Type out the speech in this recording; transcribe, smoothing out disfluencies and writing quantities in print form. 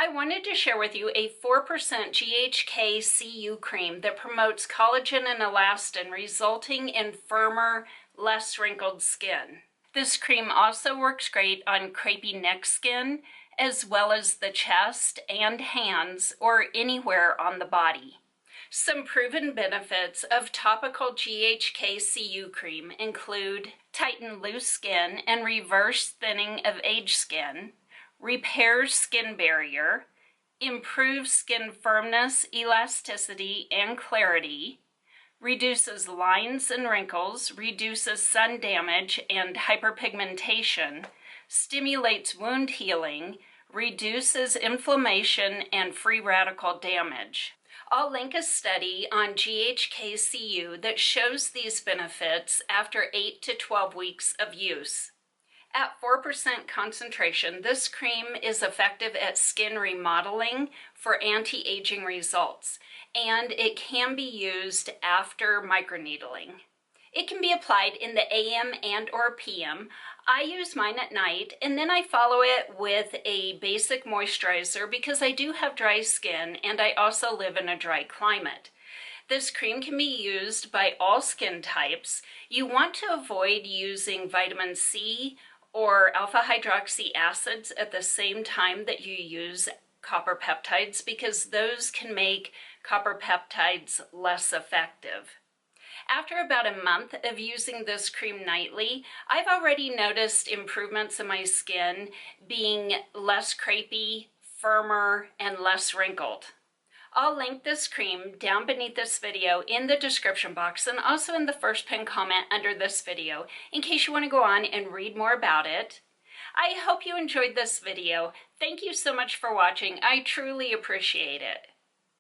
I wanted to share with you a 4% GHK-CU cream that promotes collagen and elastin, resulting in firmer, less wrinkled skin. This cream also works great on crepey neck skin, as well as the chest and hands, or anywhere on the body. Some proven benefits of topical GHK-CU cream include tighten loose skin and reverse thinning of aged skin, repairs skin barrier, improves skin firmness, elasticity, and clarity, reduces lines and wrinkles, reduces sun damage and hyperpigmentation, stimulates wound healing, reduces inflammation and free radical damage. I'll link a study on GHK-CU that shows these benefits after 8 to 12 weeks of use. At 4% concentration, this cream is effective at skin remodeling for anti-aging results, and it can be used after microneedling. It can be applied in the AM and or PM. I use mine at night, and then I follow it with a basic moisturizer because I do have dry skin and I also live in a dry climate. This cream can be used by all skin types. You want to avoid using vitamin C or alpha hydroxy acids at the same time that you use copper peptides, because those can make copper peptides less effective. After about a month of using this cream nightly, I've already noticed improvements in my skin being less crepey, firmer, and less wrinkled. I'll link this cream down beneath this video in the description box and also in the first pinned comment under this video in case you want to go on and read more about it. I hope you enjoyed this video. Thank you so much for watching. I truly appreciate it.